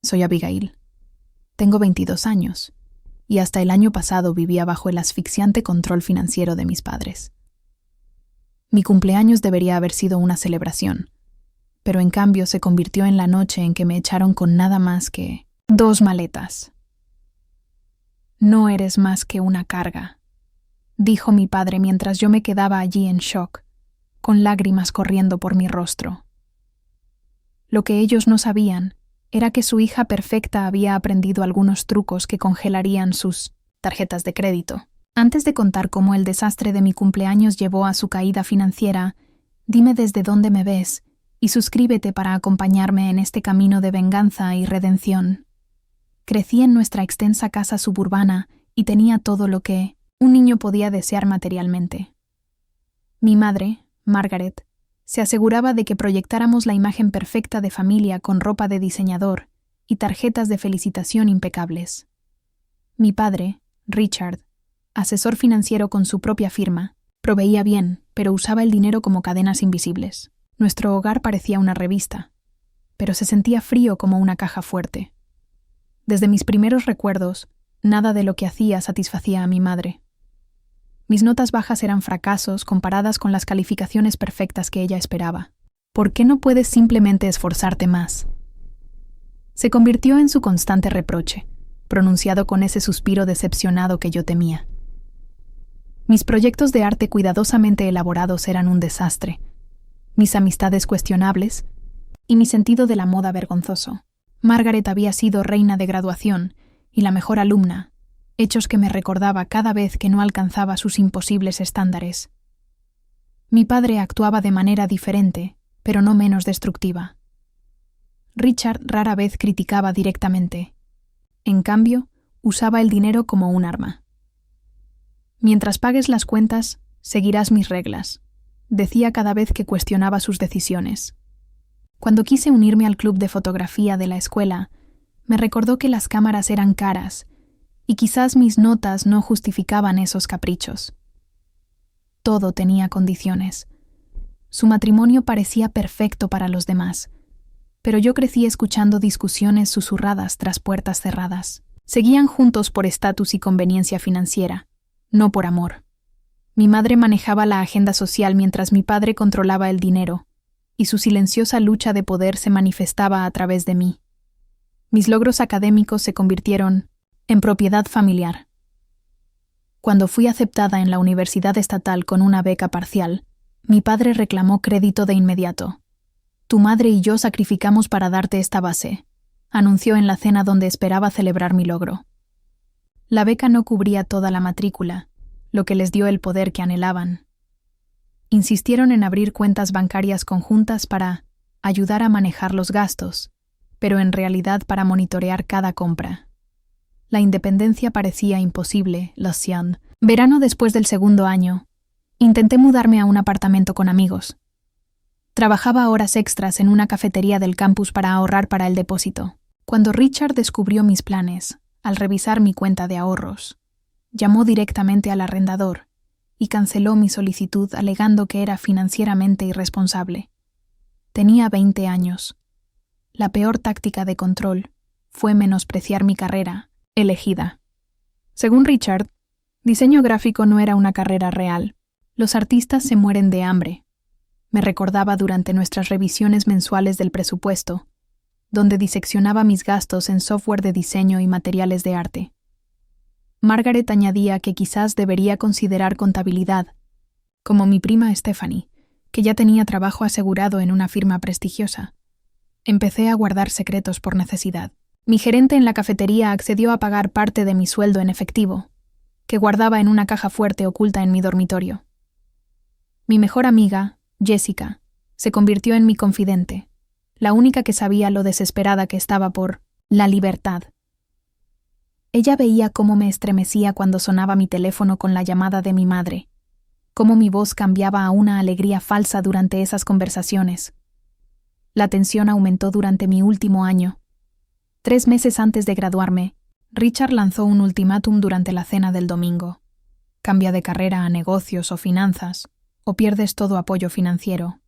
Soy Abigail. Tengo 22 años y hasta el año pasado vivía bajo el asfixiante control financiero de mis padres. Mi cumpleaños debería haber sido una celebración, pero en cambio se convirtió en la noche en que me echaron con nada más que 2 maletas. No eres más que una carga, dijo mi padre mientras yo me quedaba allí en shock, con lágrimas corriendo por mi rostro. Lo que ellos no sabían era que su hija perfecta había aprendido algunos trucos que congelarían sus tarjetas de crédito. Antes de contar cómo el desastre de mi cumpleaños llevó a su caída financiera, dime desde dónde me ves y suscríbete para acompañarme en este camino de venganza y redención. Crecí en nuestra extensa casa suburbana y tenía todo lo que un niño podía desear materialmente. Mi madre, Margaret, se aseguraba de que proyectáramos la imagen perfecta de familia con ropa de diseñador y tarjetas de felicitación impecables. Mi padre, Richard, asesor financiero con su propia firma, proveía bien, pero usaba el dinero como cadenas invisibles. Nuestro hogar parecía una revista, pero se sentía frío como una caja fuerte. Desde mis primeros recuerdos, nada de lo que hacía satisfacía a mi madre. Mis notas bajas eran fracasos comparadas con las calificaciones perfectas que ella esperaba. ¿Por qué no puedes simplemente esforzarte más? Se convirtió en su constante reproche, pronunciado con ese suspiro decepcionado que yo temía. Mis proyectos de arte cuidadosamente elaborados eran un desastre, mis amistades cuestionables y mi sentido de la moda vergonzoso. Margaret había sido reina de graduación y la mejor alumna, hechos que me recordaba cada vez que no alcanzaba sus imposibles estándares. Mi padre actuaba de manera diferente, pero no menos destructiva. Richard rara vez criticaba directamente. En cambio, usaba el dinero como un arma. Mientras pagues las cuentas, seguirás mis reglas, decía cada vez que cuestionaba sus decisiones. Cuando quise unirme al club de fotografía de la escuela, me recordó que las cámaras eran caras y quizás mis notas no justificaban esos caprichos. Todo tenía condiciones. Su matrimonio parecía perfecto para los demás, pero yo crecí escuchando discusiones susurradas tras puertas cerradas. Seguían juntos por estatus y conveniencia financiera, no por amor. Mi madre manejaba la agenda social mientras mi padre controlaba el dinero, y su silenciosa lucha de poder se manifestaba a través de mí. Mis logros académicos se convirtieron en propiedad familiar. Cuando fui aceptada en la universidad estatal con una beca parcial, mi padre reclamó crédito de inmediato. Tu madre y yo sacrificamos para darte esta base, anunció en la cena donde esperaba celebrar mi logro. La beca no cubría toda la matrícula, lo que les dio el poder que anhelaban. Insistieron en abrir cuentas bancarias conjuntas para ayudar a manejar los gastos, pero en realidad para monitorear cada compra. La independencia parecía imposible, Lucian. Verano después del segundo año, intenté mudarme a un apartamento con amigos. Trabajaba horas extras en una cafetería del campus para ahorrar para el depósito. Cuando Richard descubrió mis planes, al revisar mi cuenta de ahorros, llamó directamente al arrendador y canceló mi solicitud alegando que era financieramente irresponsable. Tenía 20 años. La peor táctica de control fue menospreciar mi carrera, elegida. Según Richard, diseño gráfico no era una carrera real. Los artistas se mueren de hambre. Me recordaba durante nuestras revisiones mensuales del presupuesto, donde diseccionaba mis gastos en software de diseño y materiales de arte. Margaret añadía que quizás debería considerar contabilidad, como mi prima Stephanie, que ya tenía trabajo asegurado en una firma prestigiosa. Empecé a guardar secretos por necesidad. Mi gerente en la cafetería accedió a pagar parte de mi sueldo en efectivo, que guardaba en una caja fuerte oculta en mi dormitorio. Mi mejor amiga, Jessica, se convirtió en mi confidente, la única que sabía lo desesperada que estaba por la libertad. Ella veía cómo me estremecía cuando sonaba mi teléfono con la llamada de mi madre, cómo mi voz cambiaba a una alegría falsa durante esas conversaciones. La tensión aumentó durante mi último año. 3 meses antes de graduarme, Richard lanzó un ultimátum durante la cena del domingo. Cambia de carrera a negocios o finanzas, o pierdes todo apoyo financiero.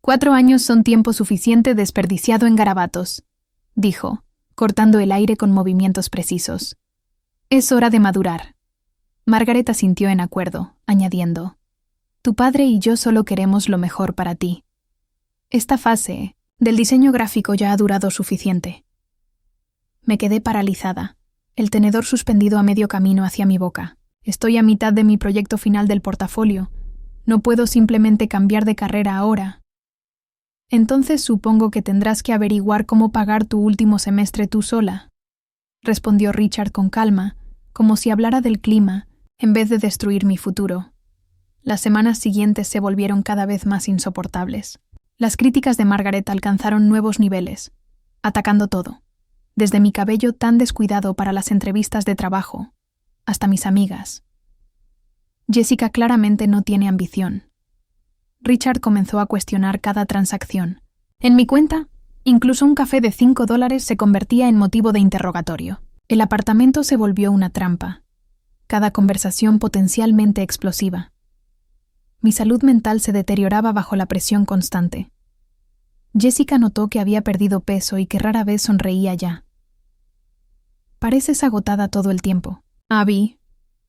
4 años son tiempo suficiente desperdiciado en garabatos, dijo, cortando el aire con movimientos precisos. «Es hora de madurar». Margaret asintió en acuerdo, añadiendo: «Tu padre y yo solo queremos lo mejor para ti. Esta fase del diseño gráfico ya ha durado suficiente». Me quedé paralizada, el tenedor suspendido a medio camino hacia mi boca. Estoy a mitad de mi proyecto final del portafolio. No puedo simplemente cambiar de carrera ahora. «Entonces supongo que tendrás que averiguar cómo pagar tu último semestre tú sola», respondió Richard con calma, como si hablara del clima, en vez de destruir mi futuro. Las semanas siguientes se volvieron cada vez más insoportables. Las críticas de Margaret alcanzaron nuevos niveles, atacando todo, desde mi cabello tan descuidado para las entrevistas de trabajo, hasta mis amigas. Jessica claramente no tiene ambición. Richard comenzó a cuestionar cada transacción. En mi cuenta, incluso un café de $5 se convertía en motivo de interrogatorio. El apartamento se volvió una trampa. Cada conversación potencialmente explosiva. Mi salud mental se deterioraba bajo la presión constante. Jessica notó que había perdido peso y que rara vez sonreía ya. «Pareces agotada todo el tiempo». «Abby»,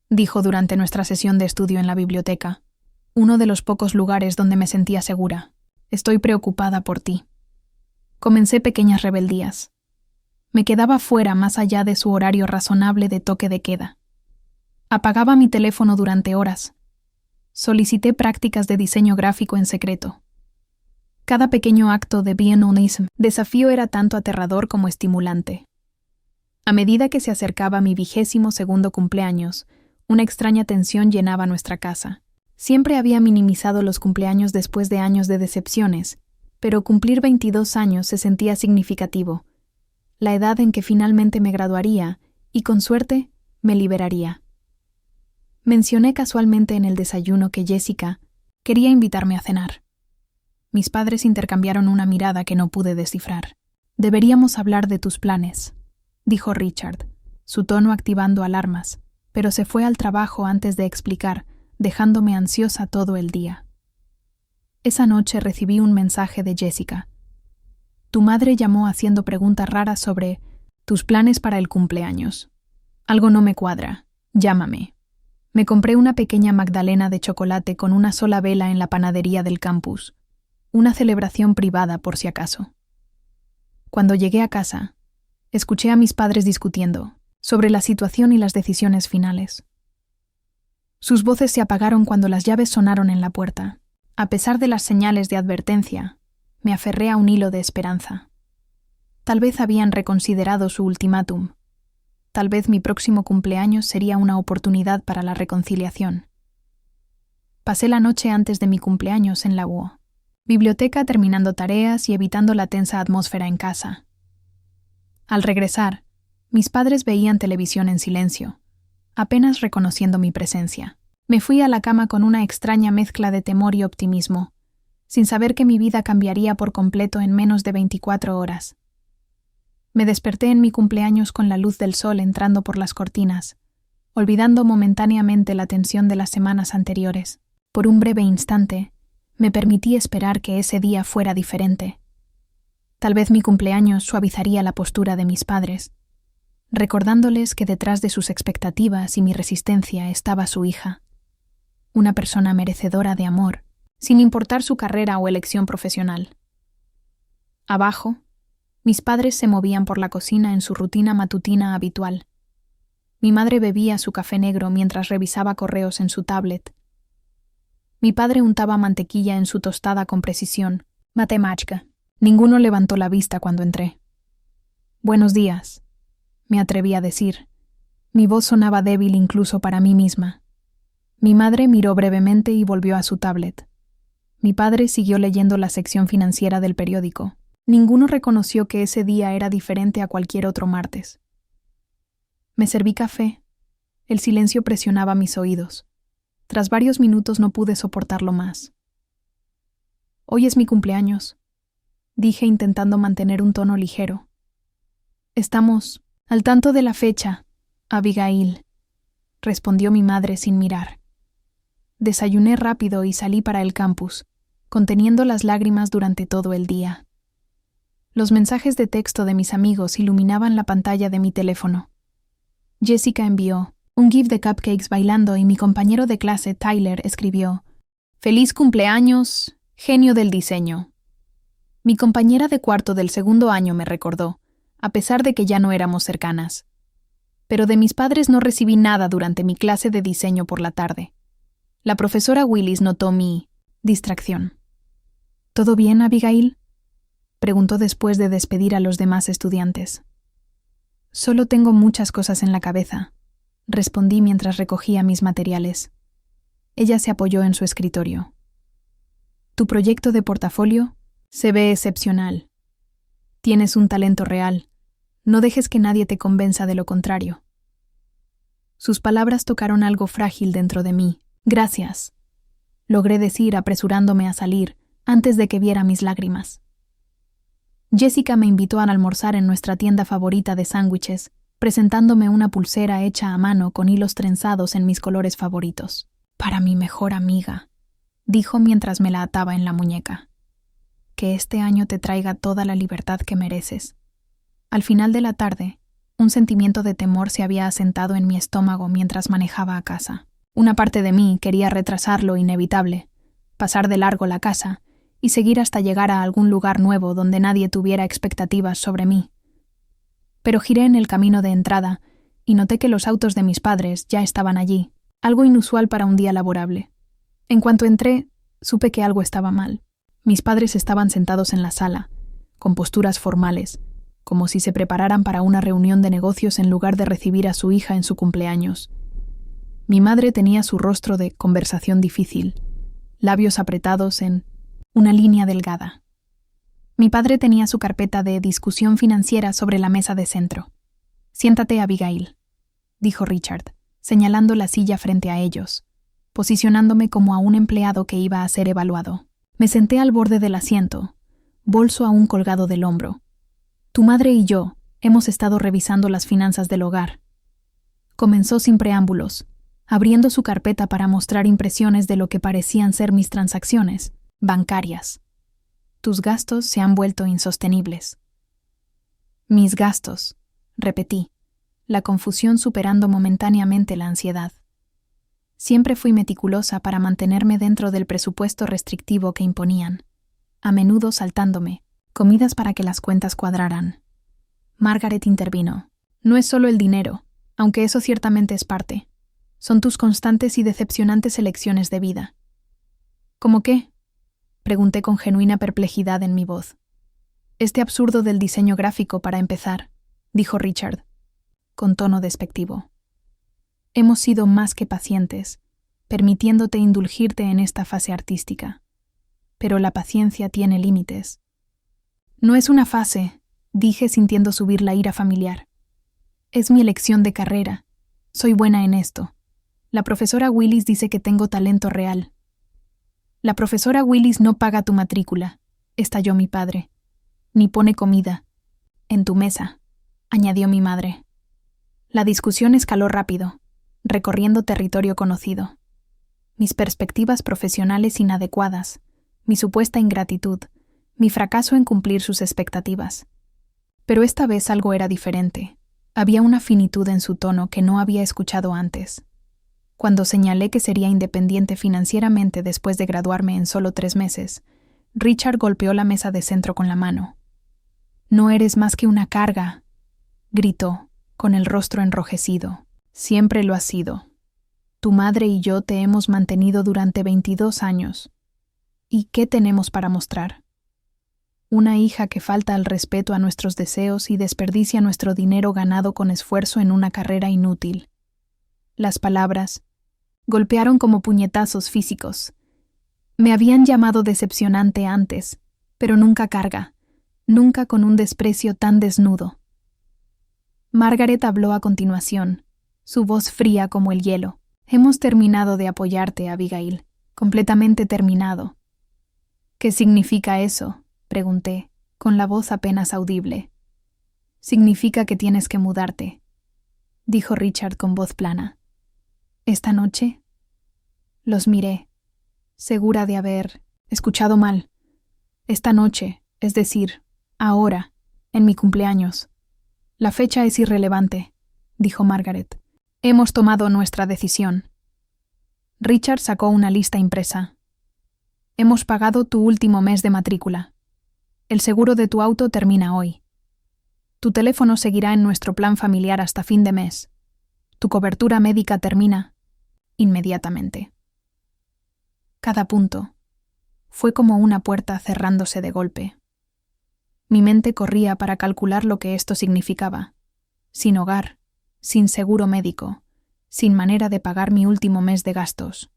dijo durante nuestra sesión de estudio en la biblioteca, uno de los pocos lugares donde me sentía segura. «Estoy preocupada por ti». Comencé pequeñas rebeldías. Me quedaba fuera más allá de su horario razonable de toque de queda. Apagaba mi teléfono durante horas. Solicité prácticas de diseño gráfico en secreto. Cada pequeño acto de desafío era tanto aterrador como estimulante. A medida que se acercaba mi 22º cumpleaños, una extraña tensión llenaba nuestra casa. Siempre había minimizado los cumpleaños después de años de decepciones, pero cumplir 22 años se sentía significativo, la edad en que finalmente me graduaría y, con suerte, me liberaría. Mencioné casualmente en el desayuno que Jessica quería invitarme a cenar. Mis padres intercambiaron una mirada que no pude descifrar. «Deberíamos hablar de tus planes», dijo Richard, su tono activando alarmas, pero se fue al trabajo antes de explicar, dejándome ansiosa todo el día. Esa noche recibí un mensaje de Jessica. «Tu madre llamó haciendo preguntas raras sobre tus planes para el cumpleaños. Algo no me cuadra. Llámame». Me compré una pequeña magdalena de chocolate con una sola vela en la panadería del campus, una celebración privada por si acaso. Cuando llegué a casa, escuché a mis padres discutiendo sobre la situación y las decisiones finales. Sus voces se apagaron cuando las llaves sonaron en la puerta. A pesar de las señales de advertencia, me aferré a un hilo de esperanza. Tal vez habían reconsiderado su ultimátum. Tal vez mi próximo cumpleaños sería una oportunidad para la reconciliación. Pasé la noche antes de mi cumpleaños en la UO. Biblioteca, terminando tareas y evitando la tensa atmósfera en casa. Al regresar, mis padres veían televisión en silencio, apenas reconociendo mi presencia. Me fui a la cama con una extraña mezcla de temor y optimismo, sin saber que mi vida cambiaría por completo en menos de 24 horas. Me desperté en mi cumpleaños con la luz del sol entrando por las cortinas, olvidando momentáneamente la tensión de las semanas anteriores. Por un breve instante, me permití esperar que ese día fuera diferente. Tal vez mi cumpleaños suavizaría la postura de mis padres, recordándoles que detrás de sus expectativas y mi resistencia estaba su hija, una persona merecedora de amor, sin importar su carrera o elección profesional. Abajo, mis padres se movían por la cocina en su rutina matutina habitual. Mi madre bebía su café negro mientras revisaba correos en su tablet. Mi padre untaba mantequilla en su tostada con precisión. Matemática. Ninguno levantó la vista cuando entré. «Buenos días», me atreví a decir. Mi voz sonaba débil incluso para mí misma. Mi madre miró brevemente y volvió a su tablet. Mi padre siguió leyendo la sección financiera del periódico. Ninguno reconoció que ese día era diferente a cualquier otro martes. Me serví café. El silencio presionaba mis oídos. Tras varios minutos no pude soportarlo más. «Hoy es mi cumpleaños», dije intentando mantener un tono ligero. «Estamos al tanto de la fecha, Abigail», respondió mi madre sin mirar. Desayuné rápido y salí para el campus, conteniendo las lágrimas durante todo el día. Los mensajes de texto de mis amigos iluminaban la pantalla de mi teléfono. Jessica envió un GIF de cupcakes bailando y mi compañero de clase, Tyler, escribió: «Feliz cumpleaños, genio del diseño». Mi compañera de cuarto del segundo año me recordó, a pesar de que ya no éramos cercanas. Pero de mis padres no recibí nada durante mi clase de diseño por la tarde. La profesora Willis notó mi distracción. «¿Todo bien, Abigail?», preguntó después de despedir a los demás estudiantes. «Solo tengo muchas cosas en la cabeza», respondí mientras recogía mis materiales. Ella se apoyó en su escritorio. «Tu proyecto de portafolio se ve excepcional. Tienes un talento real. No dejes que nadie te convenza de lo contrario». Sus palabras tocaron algo frágil dentro de mí. «Gracias», logré decir apresurándome a salir antes de que viera mis lágrimas. Jessica me invitó a almorzar en nuestra tienda favorita de sándwiches, presentándome una pulsera hecha a mano con hilos trenzados en mis colores favoritos. «Para mi mejor amiga», dijo mientras me la ataba en la muñeca. «Que este año te traiga toda la libertad que mereces». Al final de la tarde, un sentimiento de temor se había asentado en mi estómago mientras manejaba a casa. Una parte de mí quería retrasar lo inevitable, pasar de largo la casa y seguir hasta llegar a algún lugar nuevo donde nadie tuviera expectativas sobre mí. Pero giré en el camino de entrada y noté que los autos de mis padres ya estaban allí, algo inusual para un día laborable. En cuanto entré, supe que algo estaba mal. Mis padres estaban sentados en la sala, con posturas formales, como si se prepararan para una reunión de negocios en lugar de recibir a su hija en su cumpleaños. Mi madre tenía su rostro de conversación difícil, labios apretados en una línea delgada. Mi padre tenía su carpeta de discusión financiera sobre la mesa de centro. «Siéntate, Abigail», dijo Richard, señalando la silla frente a ellos, posicionándome como a un empleado que iba a ser evaluado. Me senté al borde del asiento, bolso aún colgado del hombro. «Tu madre y yo hemos estado revisando las finanzas del hogar». Comenzó sin preámbulos, abriendo su carpeta para mostrar impresiones de lo que parecían ser mis transacciones bancarias. «Tus gastos se han vuelto insostenibles». «Mis gastos», repetí, la confusión superando momentáneamente la ansiedad. Siempre fui meticulosa para mantenerme dentro del presupuesto restrictivo que imponían, a menudo saltándome comidas para que las cuentas cuadraran. Margaret intervino. «No es solo el dinero, aunque eso ciertamente es parte. Son tus constantes y decepcionantes elecciones de vida». «¿Cómo qué?», pregunté con genuina perplejidad en mi voz. «Este absurdo del diseño gráfico, para empezar», dijo Richard, con tono despectivo. «Hemos sido más que pacientes, permitiéndote indulgirte en esta fase artística. Pero la paciencia tiene límites». «No es una fase», dije sintiendo subir la ira familiar. «Es mi elección de carrera. Soy buena en esto. La profesora Willis dice que tengo talento real». «La profesora Willis no paga tu matrícula», estalló mi padre. «Ni pone comida en tu mesa», añadió mi madre. La discusión escaló rápido, recorriendo territorio conocido. Mis perspectivas profesionales inadecuadas, mi supuesta ingratitud, mi fracaso en cumplir sus expectativas. Pero esta vez algo era diferente. Había una finitud en su tono que no había escuchado antes. Cuando señalé que sería independiente financieramente después de graduarme en solo 3 meses, Richard golpeó la mesa de centro con la mano. «No eres más que una carga», gritó, con el rostro enrojecido. «Siempre lo has sido. Tu madre y yo te hemos mantenido durante 22 años. ¿Y qué tenemos para mostrar? Una hija que falta al respeto a nuestros deseos y desperdicia nuestro dinero ganado con esfuerzo en una carrera inútil». Las palabras golpearon como puñetazos físicos. Me habían llamado decepcionante antes, pero nunca carga, nunca con un desprecio tan desnudo. Margaret habló a continuación, su voz fría como el hielo. «Hemos terminado de apoyarte, Abigail, completamente terminado». «¿Qué significa eso?», pregunté, con la voz apenas audible. «Significa que tienes que mudarte», dijo Richard con voz plana. «¿Esta noche?». Los miré, segura de haber escuchado mal. «Esta noche, es decir, Ahora, en mi cumpleaños. La fecha es irrelevante, dijo Margaret. Hemos tomado nuestra decisión. Richard sacó una lista impresa. Hemos pagado tu último mes de matrícula. El seguro de tu auto termina hoy. Tu teléfono seguirá en nuestro plan familiar hasta fin de mes. Tu cobertura médica termina inmediatamente. Cada punto fue como una puerta cerrándose de golpe. Mi mente corría para calcular lo que esto significaba. Sin hogar, sin seguro médico, sin manera de pagar mi último mes de gastos.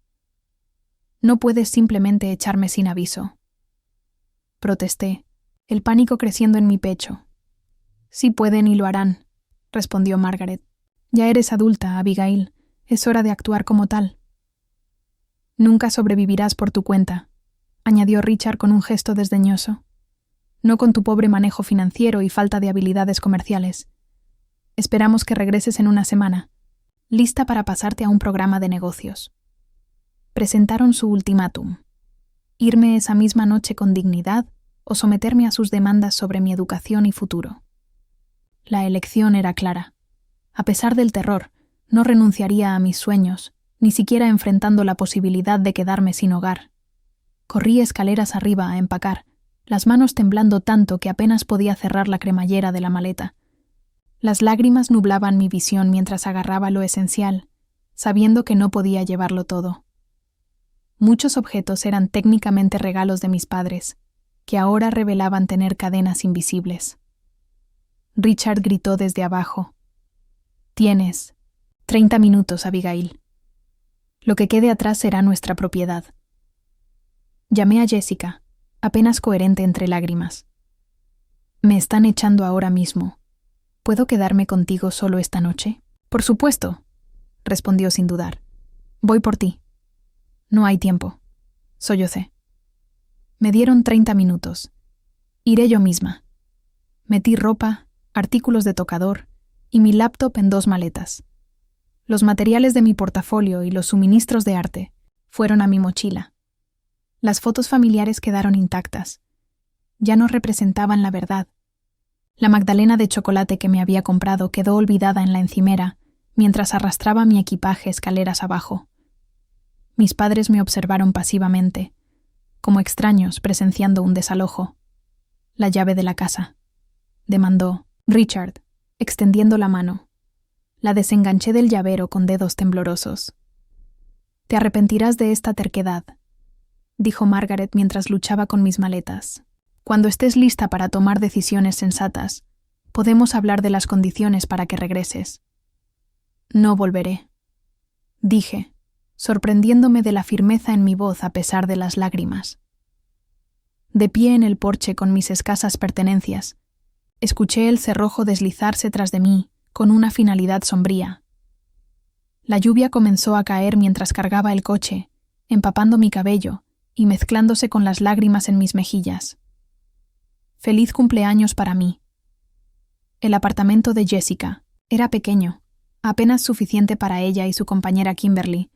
No puedes simplemente echarme sin aviso. Protesté, el pánico creciendo en mi pecho. Sí pueden y lo harán, respondió Margaret. Ya eres adulta, Abigail. Es hora de actuar como tal. Nunca sobrevivirás por tu cuenta, añadió Richard con un gesto desdeñoso. No con tu pobre manejo financiero y falta de habilidades comerciales. Esperamos que regreses en una semana, lista para pasarte a un programa de negocios. Presentaron su ultimátum: irme esa misma noche con dignidad o someterme a sus demandas sobre mi educación y futuro. La elección era clara. A pesar del terror, no renunciaría a mis sueños, ni siquiera enfrentando la posibilidad de quedarme sin hogar. Corrí escaleras arriba a empacar, las manos temblando tanto que apenas podía cerrar la cremallera de la maleta. Las lágrimas nublaban mi visión mientras agarraba lo esencial, sabiendo que no podía llevarlo todo. Muchos objetos eran técnicamente regalos de mis padres, que ahora revelaban tener cadenas invisibles. Richard gritó desde abajo. Tienes 30 minutos, Abigail. Lo que quede atrás será nuestra propiedad. Llamé a Jessica, apenas coherente entre lágrimas. Me están echando ahora mismo. ¿Puedo quedarme contigo solo esta noche? Por supuesto, respondió sin dudar. Voy por ti. No hay tiempo. Sollocé. Me dieron 30 minutos. Iré yo misma. Metí ropa, artículos de tocador y mi laptop en 2 maletas. Los materiales de mi portafolio y los suministros de arte fueron a mi mochila. Las fotos familiares quedaron intactas. Ya no representaban la verdad. La magdalena de chocolate que me había comprado quedó olvidada en la encimera mientras arrastraba mi equipaje escaleras abajo. Mis padres me observaron pasivamente, como extraños presenciando un desalojo. La llave de la casa, demandó Richard, extendiendo la mano. La desenganché del llavero con dedos temblorosos. Te arrepentirás de esta terquedad, dijo Margaret mientras luchaba con mis maletas. Cuando estés lista para tomar decisiones sensatas, podemos hablar de las condiciones para que regreses. No volveré, dije, sorprendiéndome de la firmeza en mi voz a pesar de las lágrimas. De pie en el porche con mis escasas pertenencias, escuché el cerrojo deslizarse tras de mí con una finalidad sombría. La lluvia comenzó a caer mientras cargaba el coche, empapando mi cabello y mezclándose con las lágrimas en mis mejillas. Feliz cumpleaños para mí. El apartamento de Jessica era pequeño, apenas suficiente para ella y su compañera Kimberly,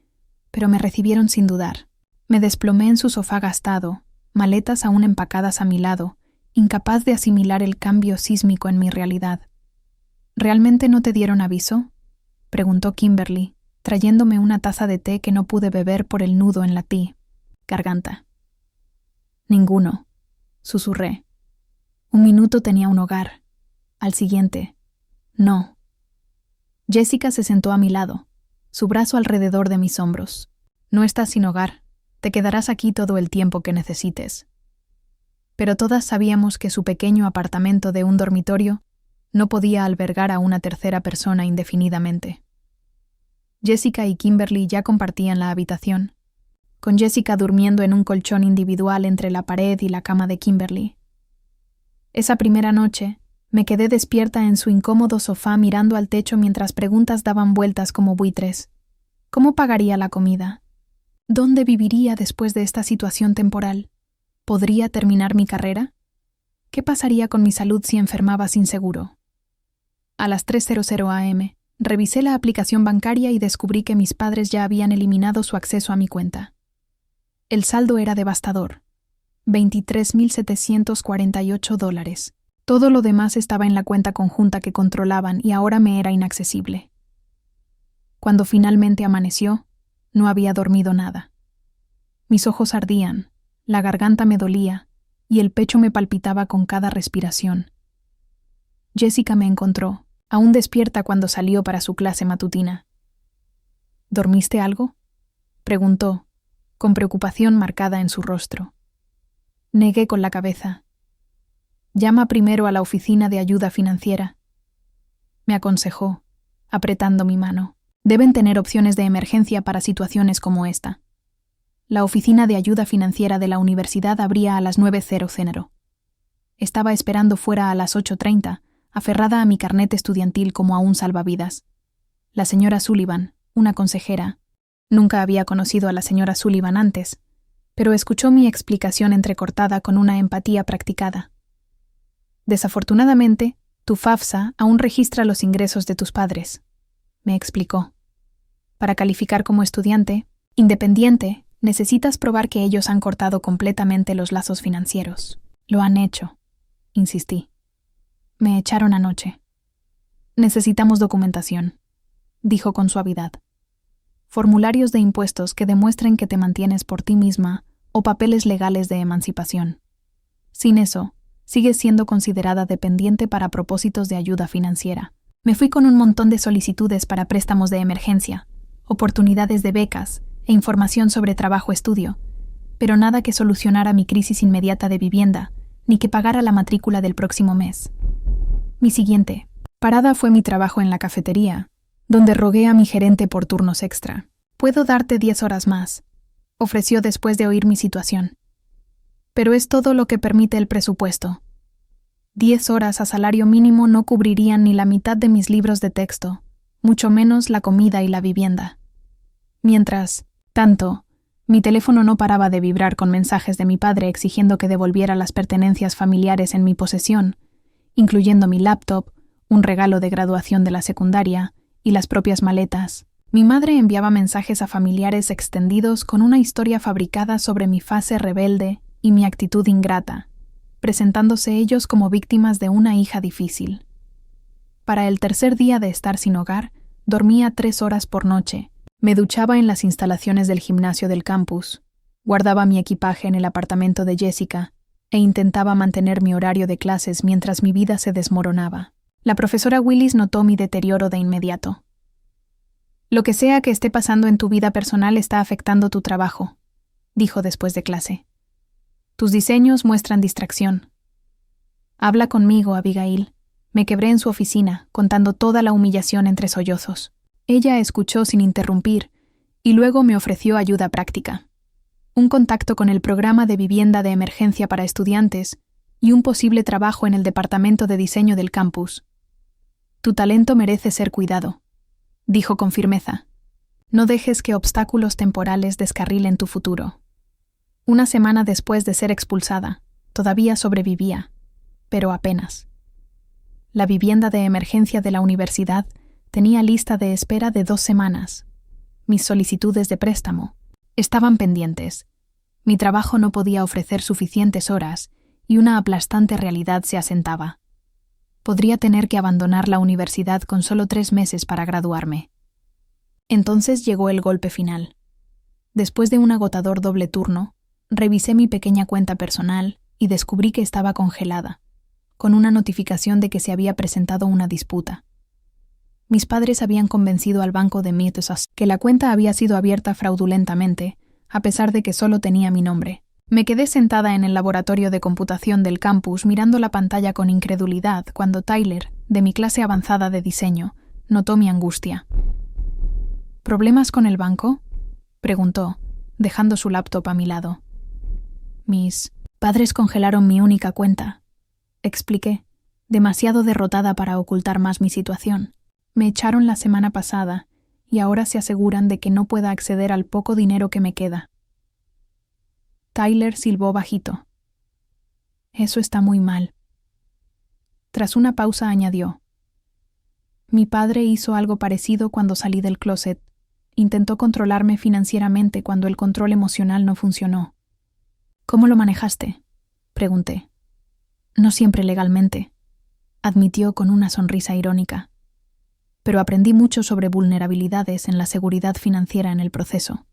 pero me recibieron sin dudar. Me desplomé en su sofá gastado, maletas aún empacadas a mi lado, incapaz de asimilar el cambio sísmico en mi realidad. ¿Realmente no te dieron aviso?, preguntó Kimberly, trayéndome una taza de té que no pude beber por el nudo en la garganta. Ninguno, susurré. 1 minuto tenía un hogar. Al siguiente, no. Jessica se sentó a mi lado, su brazo alrededor de mis hombros. No estás sin hogar. Te quedarás aquí todo el tiempo que necesites. Pero todas sabíamos que su pequeño apartamento de un dormitorio no podía albergar a una tercera persona indefinidamente. Jessica y Kimberly ya compartían la habitación, con Jessica durmiendo en un colchón individual entre la pared y la cama de Kimberly. Esa primera noche, me quedé despierta en su incómodo sofá mirando al techo mientras preguntas daban vueltas como buitres. ¿Cómo pagaría la comida? ¿Dónde viviría después de esta situación temporal? ¿Podría terminar mi carrera? ¿Qué pasaría con mi salud si enfermaba sin seguro? A las 3:00 a.m., revisé la aplicación bancaria y descubrí que mis padres ya habían eliminado su acceso a mi cuenta. El saldo era devastador: $23,748. Todo lo demás estaba en la cuenta conjunta que controlaban y ahora me era inaccesible. Cuando finalmente amaneció, no había dormido nada. Mis ojos ardían, la garganta me dolía y el pecho me palpitaba con cada respiración. Jessica me encontró, aún despierta cuando salió para su clase matutina. ¿Dormiste algo?, preguntó, con preocupación marcada en su rostro. Negué con la cabeza. Llama primero a la oficina de ayuda financiera, me aconsejó, apretando mi mano. Deben tener opciones de emergencia para situaciones como esta. La oficina de ayuda financiera de la universidad abría a las 9:00. Estaba esperando fuera a las 8:30, aferrada a mi carnet estudiantil como a un salvavidas. La señora Sullivan, una consejera, nunca había conocido a la señora Sullivan antes, pero escuchó mi explicación entrecortada con una empatía practicada. Desafortunadamente, tu FAFSA aún registra los ingresos de tus padres, me explicó. Para calificar como estudiante independiente, necesitas probar que ellos han cortado completamente los lazos financieros. Lo han hecho, insistí. Me echaron anoche. Necesitamos documentación, dijo con suavidad. Formularios de impuestos que demuestren que te mantienes por ti misma o papeles legales de emancipación. Sin eso, sigues siendo considerada dependiente para propósitos de ayuda financiera. Me fui con un montón de solicitudes para préstamos de emergencia, oportunidades de becas e información sobre trabajo-estudio, pero nada que solucionara mi crisis inmediata de vivienda, ni que pagara la matrícula del próximo mes. Mi siguiente parada fue mi trabajo en la cafetería, donde rogué a mi gerente por turnos extra. «Puedo darte 10 horas más», ofreció después de oír mi situación. «Pero es todo lo que permite el presupuesto. 10 horas a salario mínimo no cubrirían ni la mitad de mis libros de texto, mucho menos la comida y la vivienda». Mientras tanto, mi teléfono no paraba de vibrar con mensajes de mi padre exigiendo que devolviera las pertenencias familiares en mi posesión, incluyendo mi laptop, un regalo de graduación de la secundaria y las propias maletas. Mi madre enviaba mensajes a familiares extendidos con una historia fabricada sobre mi fase rebelde y mi actitud ingrata, presentándose ellos como víctimas de una hija difícil. Para el tercer día de estar sin hogar, dormía 3 horas por noche. Me duchaba en las instalaciones del gimnasio del campus, guardaba mi equipaje en el apartamento de Jessica e intentaba mantener mi horario de clases mientras mi vida se desmoronaba. La profesora Willis notó mi deterioro de inmediato. «Lo que sea que esté pasando en tu vida personal está afectando tu trabajo», dijo después de clase. «Tus diseños muestran distracción. Habla conmigo, Abigail». Me quebré en su oficina, contando toda la humillación entre sollozos. Ella escuchó sin interrumpir y luego me ofreció ayuda práctica. Un contacto con el programa de vivienda de emergencia para estudiantes y un posible trabajo en el departamento de diseño del campus. «Tu talento merece ser cuidado», dijo con firmeza. «No dejes que obstáculos temporales descarrilen tu futuro». Una semana después de ser expulsada, todavía sobrevivía, pero apenas. La vivienda de emergencia de la universidad tenía lista de espera de 2 semanas. Mis solicitudes de préstamo estaban pendientes. Mi trabajo no podía ofrecer suficientes horas y una aplastante realidad se asentaba. Podría tener que abandonar la universidad con solo 3 meses para graduarme. Entonces llegó el golpe final. Después de un agotador doble turno, revisé mi pequeña cuenta personal y descubrí que estaba congelada, con una notificación de que se había presentado una disputa. Mis padres habían convencido al banco de Midwest que la cuenta había sido abierta fraudulentamente, a pesar de que solo tenía mi nombre. Me quedé sentada en el laboratorio de computación del campus mirando la pantalla con incredulidad cuando Tyler, de mi clase avanzada de diseño, notó mi angustia. ¿Problemas con el banco?, preguntó, dejando su laptop a mi lado. Mis padres congelaron mi única cuenta, expliqué, demasiado derrotada para ocultar más mi situación. Me echaron la semana pasada y ahora se aseguran de que no pueda acceder al poco dinero que me queda. Tyler silbó bajito. Eso está muy mal. Tras una pausa añadió. Mi padre hizo algo parecido cuando salí del closet. Intentó controlarme financieramente cuando el control emocional no funcionó. ¿Cómo lo manejaste?, pregunté. No siempre legalmente, admitió con una sonrisa irónica. Pero aprendí mucho sobre vulnerabilidades en la seguridad financiera en el proceso.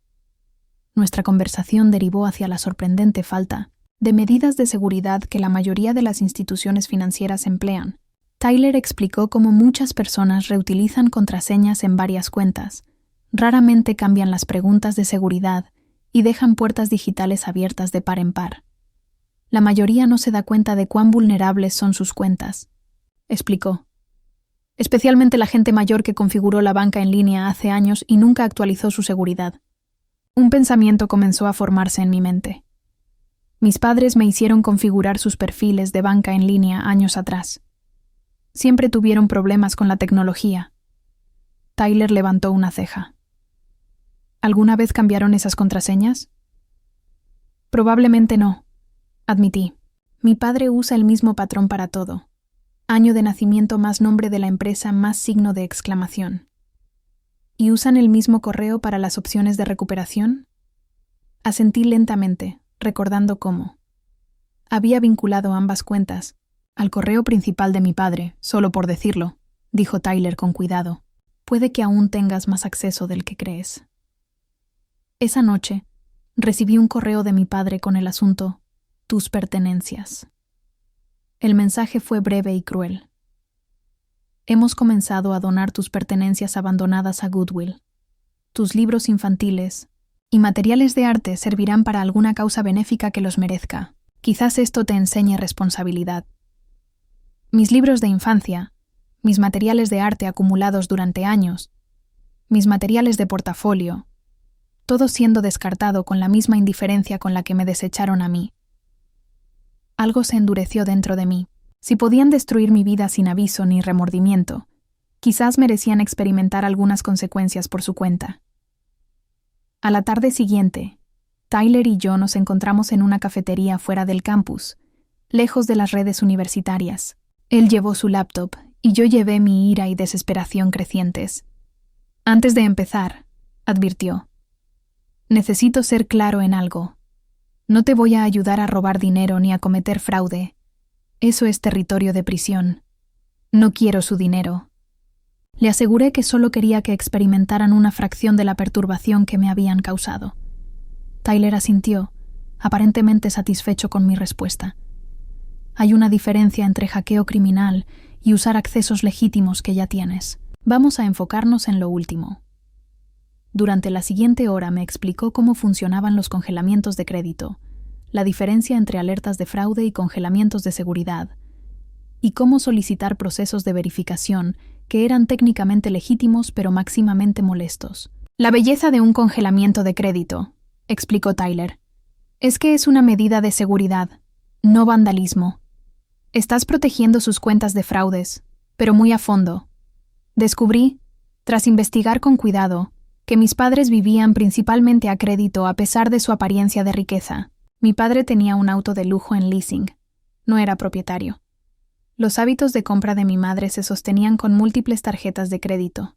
Nuestra conversación derivó hacia la sorprendente falta de medidas de seguridad que la mayoría de las instituciones financieras emplean. Tyler explicó cómo muchas personas reutilizan contraseñas en varias cuentas, raramente cambian las preguntas de seguridad y dejan puertas digitales abiertas de par en par. La mayoría no se da cuenta de cuán vulnerables son sus cuentas, explicó. Especialmente la gente mayor que configuró la banca en línea hace años y nunca actualizó su seguridad. Un pensamiento comenzó a formarse en mi mente. Mis padres me hicieron configurar sus perfiles de banca en línea años atrás. Siempre tuvieron problemas con la tecnología. Tyler levantó una ceja. ¿Alguna vez cambiaron esas contraseñas? Probablemente no, admití. Mi padre usa el mismo patrón para todo. Año de nacimiento más nombre de la empresa más signo de exclamación. ¿Y usan el mismo correo para las opciones de recuperación? Asentí lentamente, recordando cómo. Había vinculado ambas cuentas al correo principal de mi padre, solo por decirlo, dijo Tyler con cuidado. Puede que aún tengas más acceso del que crees. Esa noche, recibí un correo de mi padre con el asunto «Tus pertenencias». El mensaje fue breve y cruel. Hemos comenzado a donar tus pertenencias abandonadas a Goodwill. Tus libros infantiles y materiales de arte servirán para alguna causa benéfica que los merezca. Quizás esto te enseñe responsabilidad. Mis libros de infancia, mis materiales de arte acumulados durante años, mis materiales de portafolio, todo siendo descartado con la misma indiferencia con la que me desecharon a mí. Algo se endureció dentro de mí. Si podían destruir mi vida sin aviso ni remordimiento, quizás merecían experimentar algunas consecuencias por su cuenta. A la tarde siguiente, Tyler y yo nos encontramos en una cafetería fuera del campus, lejos de las redes universitarias. Él llevó su laptop y yo llevé mi ira y desesperación crecientes. Antes de empezar, advirtió, necesito ser claro en algo. No te voy a ayudar a robar dinero ni a cometer fraude. Eso es territorio de prisión. No quiero su dinero. Le aseguré que solo quería que experimentaran una fracción de la perturbación que me habían causado. Tyler asintió, aparentemente satisfecho con mi respuesta. Hay una diferencia entre hackeo criminal y usar accesos legítimos que ya tienes. Vamos a enfocarnos en lo último. Durante la siguiente hora me explicó cómo funcionaban los congelamientos de crédito, la diferencia entre alertas de fraude y congelamientos de seguridad, y cómo solicitar procesos de verificación que eran técnicamente legítimos pero máximamente molestos. La belleza de un congelamiento de crédito, explicó Tyler, es que es una medida de seguridad, no vandalismo. Estás protegiendo sus cuentas de fraudes, pero muy a fondo. Descubrí, tras investigar con cuidado, que mis padres vivían principalmente a crédito a pesar de su apariencia de riqueza. Mi padre tenía un auto de lujo en leasing. No era propietario. Los hábitos de compra de mi madre se sostenían con múltiples tarjetas de crédito.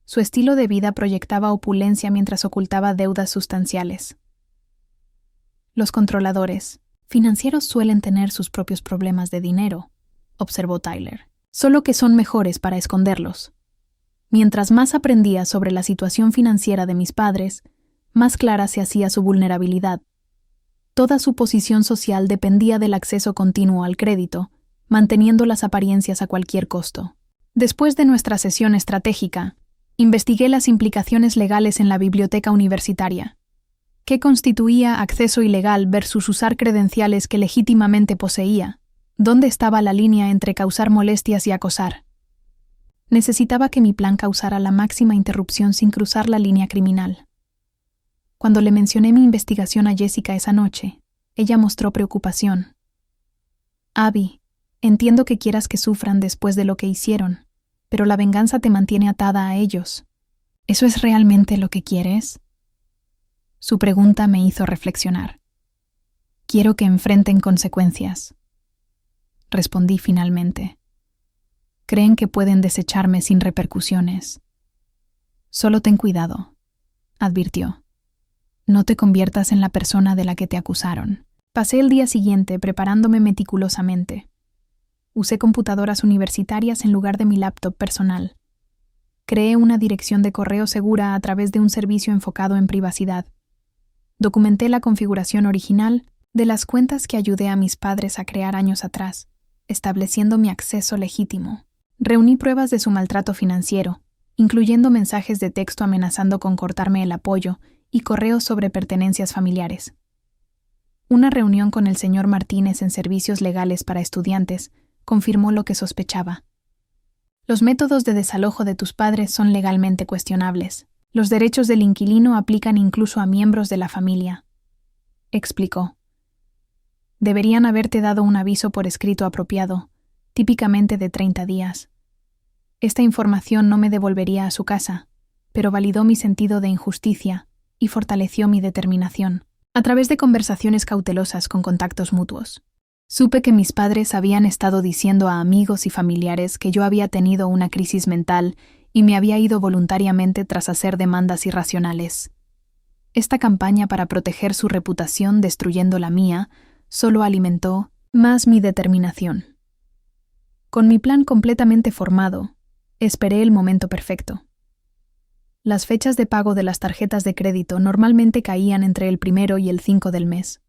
Su estilo de vida proyectaba opulencia mientras ocultaba deudas sustanciales. Los controladores financieros suelen tener sus propios problemas de dinero, observó Tyler, solo que son mejores para esconderlos. Mientras más aprendía sobre la situación financiera de mis padres, más clara se hacía su vulnerabilidad. Toda su posición social dependía del acceso continuo al crédito, manteniendo las apariencias a cualquier costo. Después de nuestra sesión estratégica, investigué las implicaciones legales en la biblioteca universitaria. ¿Qué constituía acceso ilegal versus usar credenciales que legítimamente poseía? ¿Dónde estaba la línea entre causar molestias y acosar? Necesitaba que mi plan causara la máxima interrupción sin cruzar la línea criminal. Cuando le mencioné mi investigación a Jessica esa noche, ella mostró preocupación. Abby, entiendo que quieras que sufran después de lo que hicieron, pero la venganza te mantiene atada a ellos. ¿Eso es realmente lo que quieres? Su pregunta me hizo reflexionar. Quiero que enfrenten consecuencias. Respondí finalmente. Creen que pueden desecharme sin repercusiones. Solo ten cuidado, advirtió. No te conviertas en la persona de la que te acusaron. Pasé el día siguiente preparándome meticulosamente. Usé computadoras universitarias en lugar de mi laptop personal. Creé una dirección de correo segura a través de un servicio enfocado en privacidad. Documenté la configuración original de las cuentas que ayudé a mis padres a crear años atrás, estableciendo mi acceso legítimo. Reuní pruebas de su maltrato financiero, incluyendo mensajes de texto amenazando con cortarme el apoyo y correos sobre pertenencias familiares. Una reunión con el señor Martínez en Servicios Legales para Estudiantes confirmó lo que sospechaba. Los métodos de desalojo de tus padres son legalmente cuestionables. Los derechos del inquilino aplican incluso a miembros de la familia, explicó. Deberían haberte dado un aviso por escrito apropiado, típicamente de 30 días. Esta información no me devolvería a su casa, pero validó mi sentido de injusticia y fortaleció mi determinación. A través de conversaciones cautelosas con contactos mutuos, supe que mis padres habían estado diciendo a amigos y familiares que yo había tenido una crisis mental y me había ido voluntariamente tras hacer demandas irracionales. Esta campaña para proteger su reputación destruyendo la mía solo alimentó más mi determinación. Con mi plan completamente formado, esperé el momento perfecto. Las fechas de pago de las tarjetas de crédito normalmente caían entre el 1 y el 5 del mes.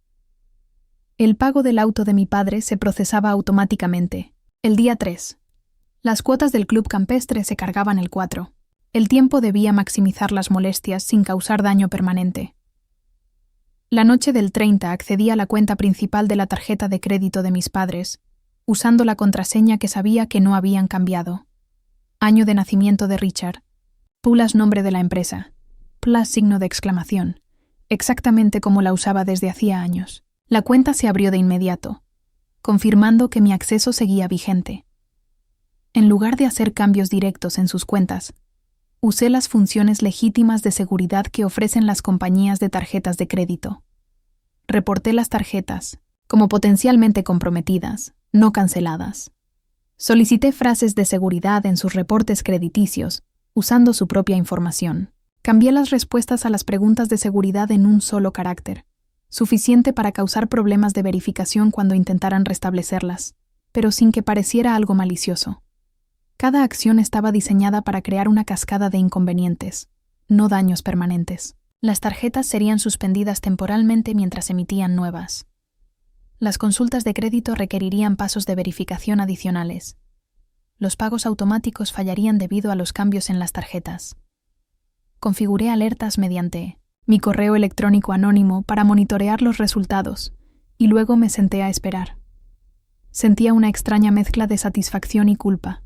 El pago del auto de mi padre se procesaba automáticamente, el día 3. Las cuotas del club campestre se cargaban el 4. El tiempo debía maximizar las molestias sin causar daño permanente. La noche del 30 accedí a la cuenta principal de la tarjeta de crédito de mis padres, usando la contraseña que sabía que no habían cambiado. Año de nacimiento de Richard. + nombre de la empresa. + signo de exclamación. Exactamente como la usaba desde hacía años. La cuenta se abrió de inmediato, confirmando que mi acceso seguía vigente. En lugar de hacer cambios directos en sus cuentas, usé las funciones legítimas de seguridad que ofrecen las compañías de tarjetas de crédito. Reporté las tarjetas como potencialmente comprometidas, no canceladas. Solicité frases de seguridad en sus reportes crediticios, usando su propia información. Cambié las respuestas a las preguntas de seguridad en un solo carácter, suficiente para causar problemas de verificación cuando intentaran restablecerlas, pero sin que pareciera algo malicioso. Cada acción estaba diseñada para crear una cascada de inconvenientes, no daños permanentes. Las tarjetas serían suspendidas temporalmente mientras emitían nuevas. Las consultas de crédito requerirían pasos de verificación adicionales. Los pagos automáticos fallarían debido a los cambios en las tarjetas. Configuré alertas mediante mi correo electrónico anónimo para monitorear los resultados, y luego me senté a esperar. Sentía una extraña mezcla de satisfacción y culpa.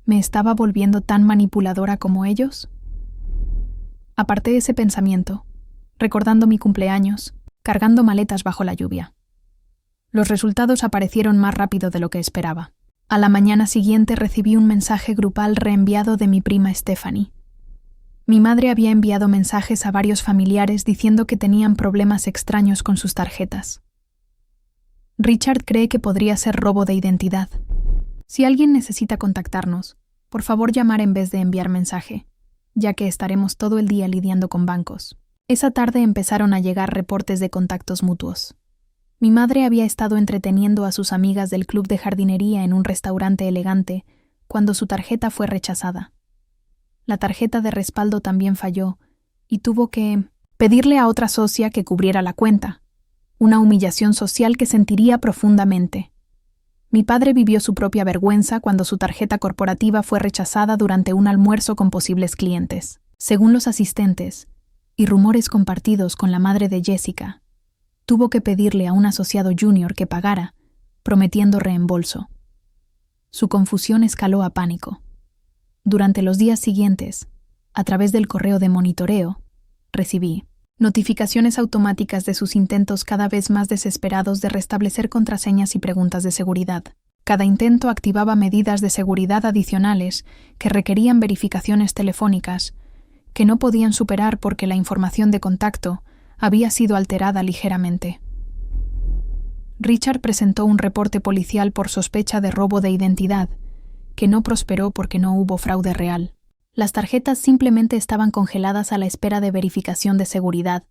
¿Me estaba volviendo tan manipuladora como ellos? Aparté ese pensamiento, recordando mi cumpleaños, cargando maletas bajo la lluvia. Los resultados aparecieron más rápido de lo que esperaba. A la mañana siguiente recibí un mensaje grupal reenviado de mi prima Stephanie. Mi madre había enviado mensajes a varios familiares diciendo que tenían problemas extraños con sus tarjetas. Richard cree que podría ser robo de identidad. Si alguien necesita contactarnos, por favor llamar en vez de enviar mensaje, ya que estaremos todo el día lidiando con bancos. Esa tarde empezaron a llegar reportes de contactos mutuos. Mi madre había estado entreteniendo a sus amigas del club de jardinería en un restaurante elegante cuando su tarjeta fue rechazada. La tarjeta de respaldo también falló y tuvo que pedirle a otra socia que cubriera la cuenta, una humillación social que sentiría profundamente. Mi padre vivió su propia vergüenza cuando su tarjeta corporativa fue rechazada durante un almuerzo con posibles clientes. Según los asistentes, y rumores compartidos con la madre de Jessica, tuvo que pedirle a un asociado junior que pagara, prometiendo reembolso. Su confusión escaló a pánico. Durante los días siguientes, a través del correo de monitoreo, recibí notificaciones automáticas de sus intentos cada vez más desesperados de restablecer contraseñas y preguntas de seguridad. Cada intento activaba medidas de seguridad adicionales que requerían verificaciones telefónicas, que no podían superar porque la información de contacto había sido alterada ligeramente. Richard presentó un reporte policial por sospecha de robo de identidad, que no prosperó porque no hubo fraude real. Las tarjetas simplemente estaban congeladas a la espera de verificación de seguridad,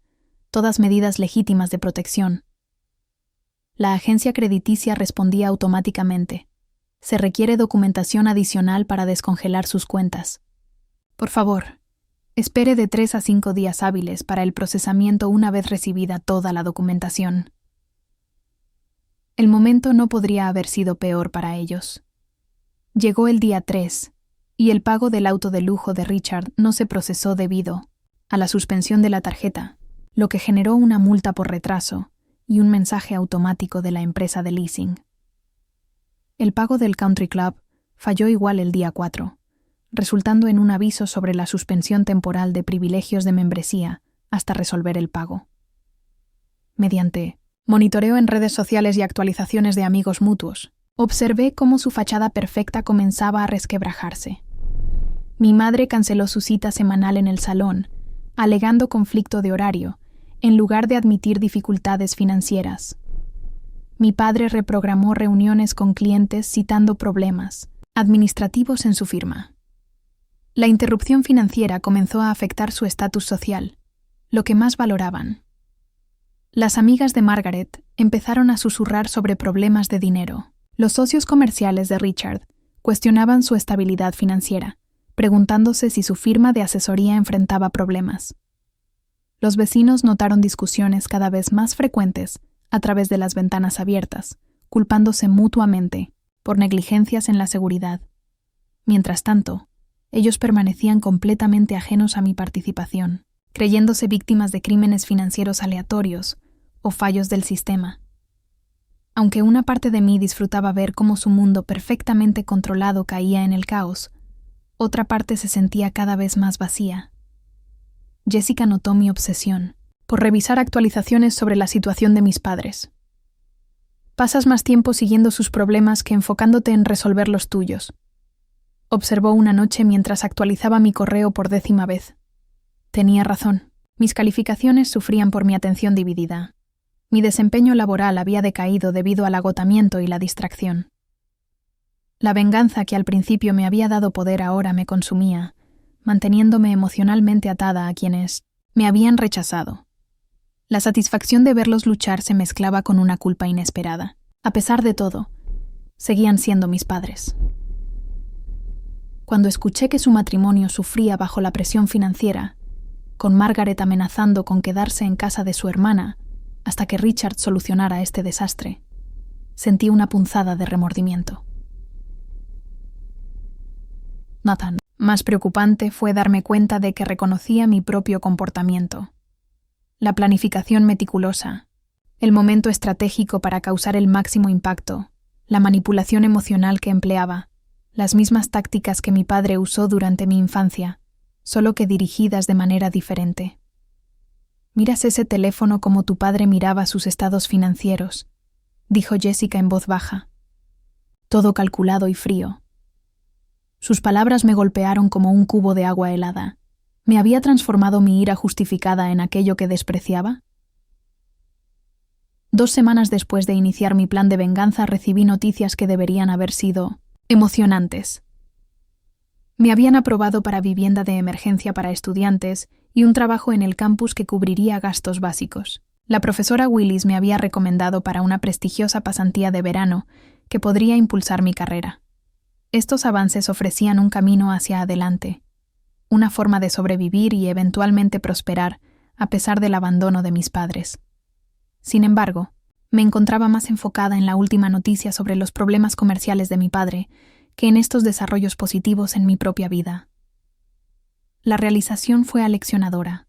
todas medidas legítimas de protección. La agencia crediticia respondía automáticamente. Se requiere documentación adicional para descongelar sus cuentas. Por favor, espere de 3 a 5 días hábiles para el procesamiento una vez recibida toda la documentación. El momento no podría haber sido peor para ellos. Llegó el día 3, y el pago del auto de lujo de Richard no se procesó debido a la suspensión de la tarjeta, lo que generó una multa por retraso y un mensaje automático de la empresa de leasing. El pago del country club falló igual el día 4, resultando en un aviso sobre la suspensión temporal de privilegios de membresía hasta resolver el pago. Mediante monitoreo en redes sociales y actualizaciones de amigos mutuos, observé cómo su fachada perfecta comenzaba a resquebrajarse. Mi madre canceló su cita semanal en el salón, alegando conflicto de horario, en lugar de admitir dificultades financieras. Mi padre reprogramó reuniones con clientes citando problemas administrativos en su firma. La interrupción financiera comenzó a afectar su estatus social, lo que más valoraban. Las amigas de Margaret empezaron a susurrar sobre problemas de dinero. Los socios comerciales de Richard cuestionaban su estabilidad financiera, preguntándose si su firma de asesoría enfrentaba problemas. Los vecinos notaron discusiones cada vez más frecuentes a través de las ventanas abiertas, culpándose mutuamente por negligencias en la seguridad. Mientras tanto, ellos permanecían completamente ajenos a mi participación, creyéndose víctimas de crímenes financieros aleatorios o fallos del sistema. Aunque una parte de mí disfrutaba ver cómo su mundo perfectamente controlado caía en el caos, otra parte se sentía cada vez más vacía. Jessica notó mi obsesión por revisar actualizaciones sobre la situación de mis padres. Pasas más tiempo siguiendo sus problemas que enfocándote en resolver los tuyos, observó una noche mientras actualizaba mi correo por 10ª vez. Tenía razón. Mis calificaciones sufrían por mi atención dividida. Mi desempeño laboral había decaído debido al agotamiento y la distracción. La venganza que al principio me había dado poder ahora me consumía, manteniéndome emocionalmente atada a quienes me habían rechazado. La satisfacción de verlos luchar se mezclaba con una culpa inesperada. A pesar de todo, seguían siendo mis padres. Cuando escuché que su matrimonio sufría bajo la presión financiera, con Margaret amenazando con quedarse en casa de su hermana hasta que Richard solucionara este desastre, sentí una punzada de remordimiento. Nathan, más preocupante fue darme cuenta de que reconocía mi propio comportamiento. La planificación meticulosa, el momento estratégico para causar el máximo impacto, la manipulación emocional que empleaba, las mismas tácticas que mi padre usó durante mi infancia, solo que dirigidas de manera diferente. «Miras ese teléfono como tu padre miraba sus estados financieros», dijo Jessica en voz baja. Todo calculado y frío. Sus palabras me golpearon como un cubo de agua helada. ¿Me había transformado mi ira justificada en aquello que despreciaba? 2 semanas después de iniciar mi plan de venganza recibí noticias que deberían haber sido emocionantes. Me habían aprobado para vivienda de emergencia para estudiantes y un trabajo en el campus que cubriría gastos básicos. La profesora Willis me había recomendado para una prestigiosa pasantía de verano que podría impulsar mi carrera. Estos avances ofrecían un camino hacia adelante, una forma de sobrevivir y eventualmente prosperar a pesar del abandono de mis padres. Sin embargo, me encontraba más enfocada en la última noticia sobre los problemas comerciales de mi padre que en estos desarrollos positivos en mi propia vida. La realización fue aleccionadora.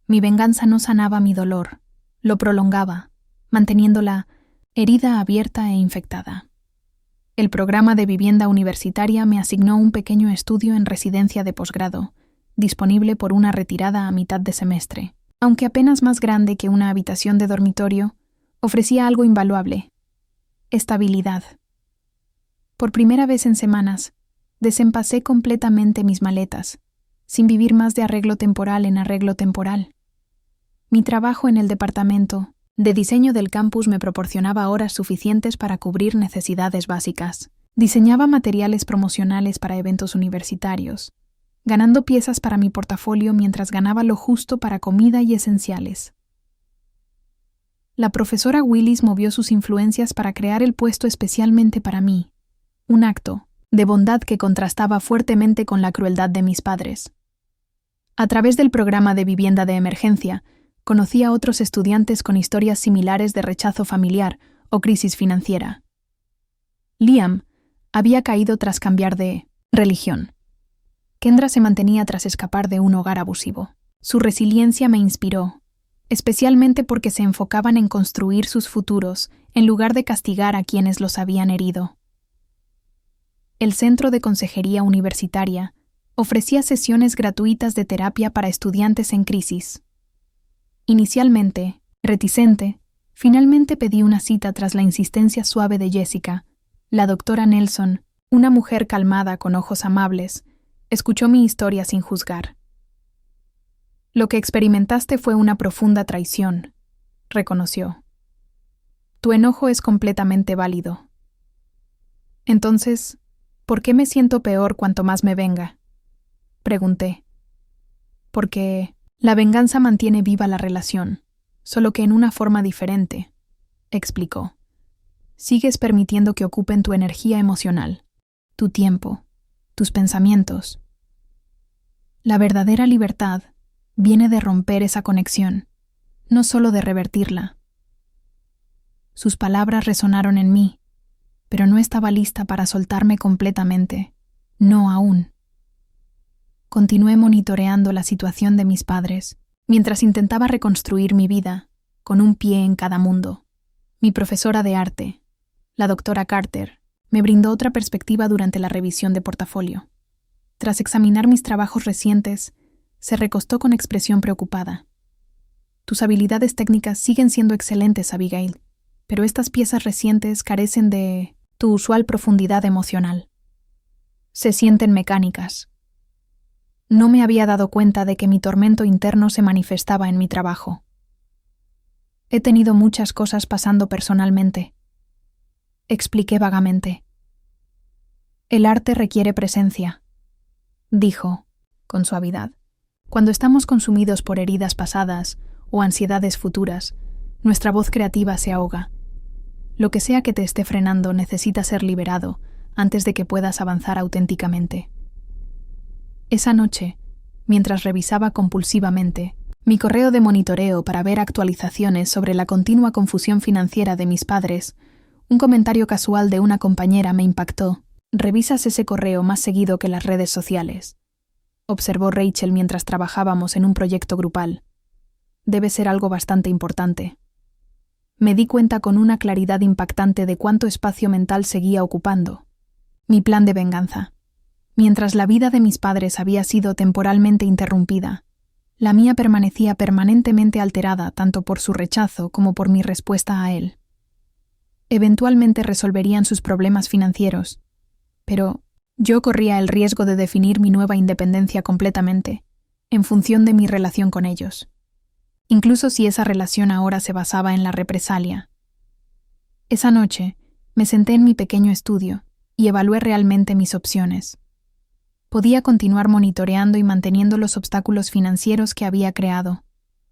Mi venganza no sanaba mi dolor, lo prolongaba, manteniendo la herida abierta e infectada. El programa de vivienda universitaria me asignó un pequeño estudio en residencia de posgrado, disponible por una retirada a mitad de semestre. Aunque apenas más grande que una habitación de dormitorio, ofrecía algo invaluable: estabilidad. Por primera vez en semanas, desempacé completamente mis maletas, sin vivir más de arreglo temporal en arreglo temporal. Mi trabajo en el departamento de diseño del campus me proporcionaba horas suficientes para cubrir necesidades básicas. Diseñaba materiales promocionales para eventos universitarios, ganando piezas para mi portafolio mientras ganaba lo justo para comida y esenciales. La profesora Willis movió sus influencias para crear el puesto especialmente para mí, un acto de bondad que contrastaba fuertemente con la crueldad de mis padres. A través del programa de vivienda de emergencia, conocí a otros estudiantes con historias similares de rechazo familiar o crisis financiera. Liam había caído tras cambiar de religión. Kendra se mantenía tras escapar de un hogar abusivo. Su resiliencia me inspiró, especialmente porque se enfocaban en construir sus futuros en lugar de castigar a quienes los habían herido. El Centro de Consejería Universitaria ofrecía sesiones gratuitas de terapia para estudiantes en crisis. Inicialmente, reticente, finalmente pedí una cita tras la insistencia suave de Jessica. La doctora Nelson, una mujer calmada con ojos amables, escuchó mi historia sin juzgar. Lo que experimentaste fue una profunda traición, reconoció. Tu enojo es completamente válido. Entonces, ¿por qué me siento peor cuanto más me venga? Pregunté. Porque la venganza mantiene viva la relación, solo que en una forma diferente, explicó. Sigues permitiendo que ocupen tu energía emocional, tu tiempo, tus pensamientos. La verdadera libertad viene de romper esa conexión, no solo de revertirla. Sus palabras resonaron en mí, pero no estaba lista para soltarme completamente. No aún. Continué monitoreando la situación de mis padres, mientras intentaba reconstruir mi vida, con un pie en cada mundo. Mi profesora de arte, la doctora Carter, me brindó otra perspectiva durante la revisión de portafolio. Tras examinar mis trabajos recientes, se recostó con expresión preocupada. Tus habilidades técnicas siguen siendo excelentes, Abigail, pero estas piezas recientes carecen de tu usual profundidad emocional. Se sienten mecánicas. No me había dado cuenta de que mi tormento interno se manifestaba en mi trabajo. He tenido muchas cosas pasando personalmente. Expliqué vagamente. El arte requiere presencia, dijo, con suavidad. Cuando estamos consumidos por heridas pasadas o ansiedades futuras, nuestra voz creativa se ahoga. Lo que sea que te esté frenando necesita ser liberado antes de que puedas avanzar auténticamente. Esa noche, mientras revisaba compulsivamente mi correo de monitoreo para ver actualizaciones sobre la continua confusión financiera de mis padres, un comentario casual de una compañera me impactó. «Revisas ese correo más seguido que las redes sociales», observó Rachel mientras trabajábamos en un proyecto grupal. «Debe ser algo bastante importante». Me di cuenta con una claridad impactante de cuánto espacio mental seguía ocupando. Mi plan de venganza. Mientras la vida de mis padres había sido temporalmente interrumpida, la mía permanecía permanentemente alterada tanto por su rechazo como por mi respuesta a él. Eventualmente resolverían sus problemas financieros, pero yo corría el riesgo de definir mi nueva independencia completamente, en función de mi relación con ellos, incluso si esa relación ahora se basaba en la represalia. Esa noche, me senté en mi pequeño estudio y evalué realmente mis opciones. Podía continuar monitoreando y manteniendo los obstáculos financieros que había creado,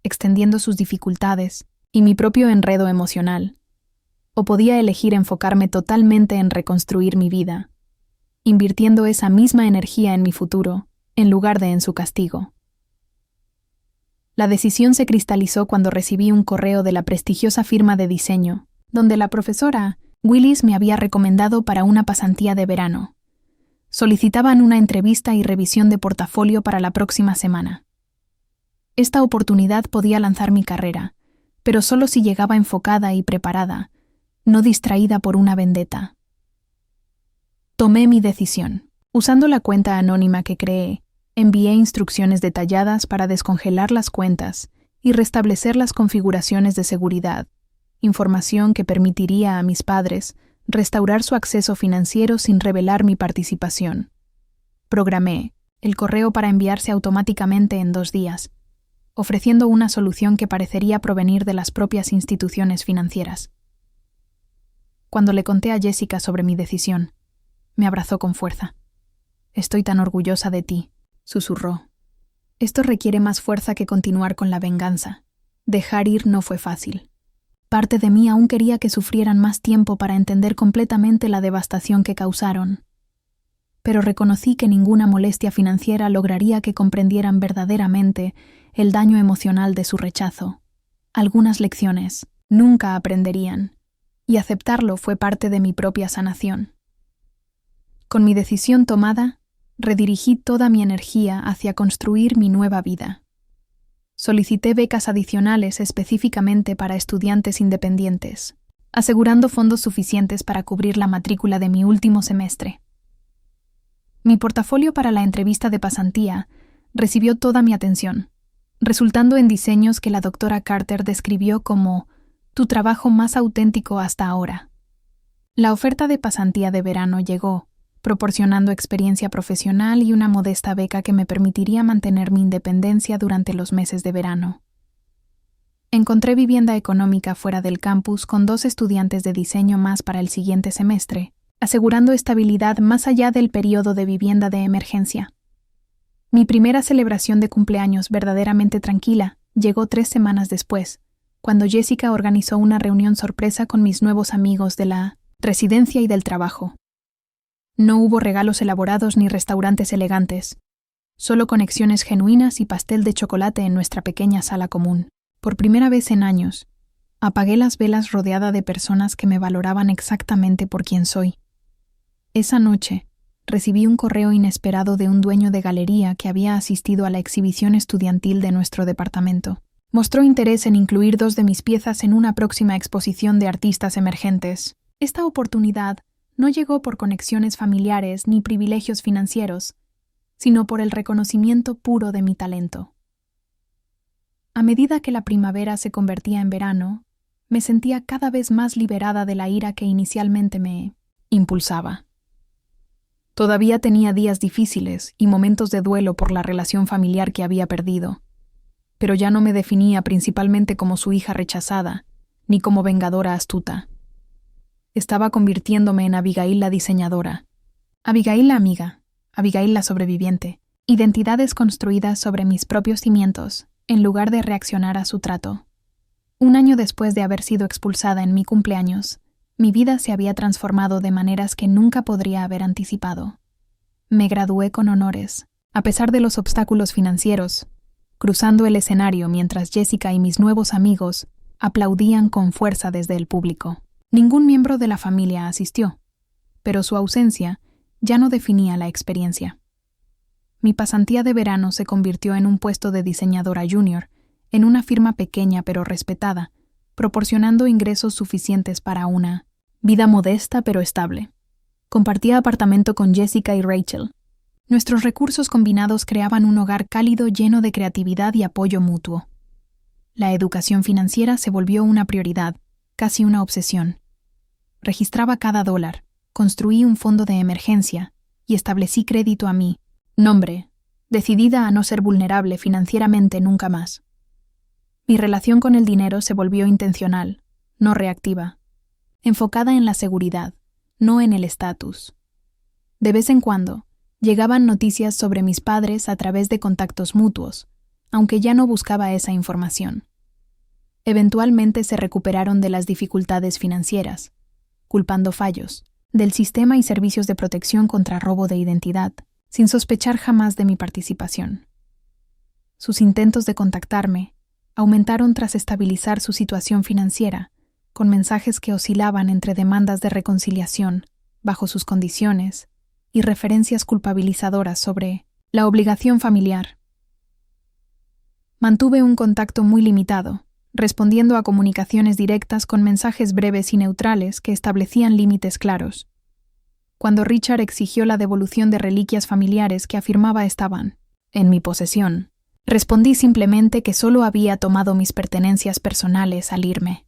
extendiendo sus dificultades y mi propio enredo emocional, o podía elegir enfocarme totalmente en reconstruir mi vida, invirtiendo esa misma energía en mi futuro, en lugar de en su castigo. La decisión se cristalizó cuando recibí un correo de la prestigiosa firma de diseño, donde la profesora Willis me había recomendado para una pasantía de verano. Solicitaban una entrevista y revisión de portafolio para la próxima semana. Esta oportunidad podía lanzar mi carrera, pero solo si llegaba enfocada y preparada, no distraída por una vendetta. Tomé mi decisión. Usando la cuenta anónima que creé, envié instrucciones detalladas para descongelar las cuentas y restablecer las configuraciones de seguridad, información que permitiría a mis padres restaurar su acceso financiero sin revelar mi participación. Programé el correo para enviarse automáticamente en 2 días, ofreciendo una solución que parecería provenir de las propias instituciones financieras. Cuando le conté a Jessica sobre mi decisión, me abrazó con fuerza. «Estoy tan orgullosa de ti», susurró. «Esto requiere más fuerza que continuar con la venganza. Dejar ir no fue fácil. Parte de mí aún quería que sufrieran más tiempo para entender completamente la devastación que causaron. Pero reconocí que ninguna molestia financiera lograría que comprendieran verdaderamente el daño emocional de su rechazo. Algunas lecciones nunca aprenderían, y aceptarlo fue parte de mi propia sanación. Con mi decisión tomada, redirigí toda mi energía hacia construir mi nueva vida. Solicité becas adicionales específicamente para estudiantes independientes, asegurando fondos suficientes para cubrir la matrícula de mi último semestre. Mi portafolio para la entrevista de pasantía recibió toda mi atención, resultando en diseños que la doctora Carter describió como «tu trabajo más auténtico hasta ahora». La oferta de pasantía de verano llegó, proporcionando experiencia profesional y una modesta beca que me permitiría mantener mi independencia durante los meses de verano. Encontré vivienda económica fuera del campus con 2 estudiantes de diseño más para el siguiente semestre, asegurando estabilidad más allá del periodo de vivienda de emergencia. Mi primera celebración de cumpleaños verdaderamente tranquila llegó 3 semanas después, cuando Jessica organizó una reunión sorpresa con mis nuevos amigos de la residencia y del trabajo. No hubo regalos elaborados ni restaurantes elegantes, solo conexiones genuinas y pastel de chocolate en nuestra pequeña sala común. Por primera vez en años, apagué las velas rodeada de personas que me valoraban exactamente por quien soy. Esa noche, recibí un correo inesperado de un dueño de galería que había asistido a la exhibición estudiantil de nuestro departamento. Mostró interés en incluir 2 de mis piezas en una próxima exposición de artistas emergentes. Esta oportunidad no llegó por conexiones familiares ni privilegios financieros, sino por el reconocimiento puro de mi talento. A medida que la primavera se convertía en verano, me sentía cada vez más liberada de la ira que inicialmente me impulsaba. Todavía tenía días difíciles y momentos de duelo por la relación familiar que había perdido, pero ya no me definía principalmente como su hija rechazada, ni como vengadora astuta. Estaba convirtiéndome en Abigail la diseñadora, Abigail la amiga, Abigail la sobreviviente, identidades construidas sobre mis propios cimientos, en lugar de reaccionar a su trato. Un año después de haber sido expulsada en mi cumpleaños, mi vida se había transformado de maneras que nunca podría haber anticipado. Me gradué con honores, a pesar de los obstáculos financieros, cruzando el escenario mientras Jessica y mis nuevos amigos aplaudían con fuerza desde el público. Ningún miembro de la familia asistió, pero su ausencia ya no definía la experiencia. Mi pasantía de verano se convirtió en un puesto de diseñadora junior en una firma pequeña pero respetada, proporcionando ingresos suficientes para una vida modesta pero estable. Compartía apartamento con Jessica y Rachel. Nuestros recursos combinados creaban un hogar cálido lleno de creatividad y apoyo mutuo. La educación financiera se volvió una prioridad, casi una obsesión. Registraba cada dólar, construí un fondo de emergencia y establecí crédito a mi nombre, decidida a no ser vulnerable financieramente nunca más. Mi relación con el dinero se volvió intencional, no reactiva, enfocada en la seguridad, no en el estatus. De vez en cuando, llegaban noticias sobre mis padres a través de contactos mutuos, aunque ya no buscaba esa información. Eventualmente se recuperaron de las dificultades financieras, culpando fallos del sistema y servicios de protección contra robo de identidad, sin sospechar jamás de mi participación. Sus intentos de contactarme aumentaron tras estabilizar su situación financiera, con mensajes que oscilaban entre demandas de reconciliación, bajo sus condiciones, y referencias culpabilizadoras sobre la obligación familiar. Mantuve un contacto muy limitado, respondiendo a comunicaciones directas con mensajes breves y neutrales que establecían límites claros. Cuando Richard exigió la devolución de reliquias familiares que afirmaba estaban en mi posesión, respondí simplemente que solo había tomado mis pertenencias personales al irme.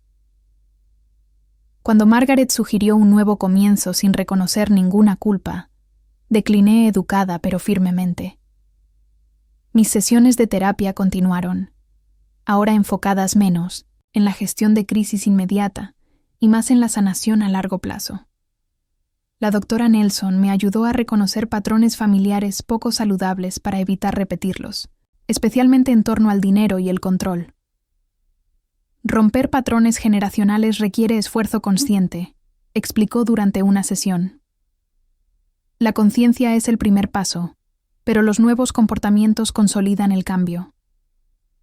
Cuando Margaret sugirió un nuevo comienzo sin reconocer ninguna culpa, decliné educada pero firmemente. Mis sesiones de terapia continuaron, ahora enfocadas menos en la gestión de crisis inmediata y más en la sanación a largo plazo. La doctora Nelson me ayudó a reconocer patrones familiares poco saludables para evitar repetirlos, especialmente en torno al dinero y el control. Romper patrones generacionales requiere esfuerzo consciente, explicó durante una sesión. La conciencia es el primer paso, pero los nuevos comportamientos consolidan el cambio.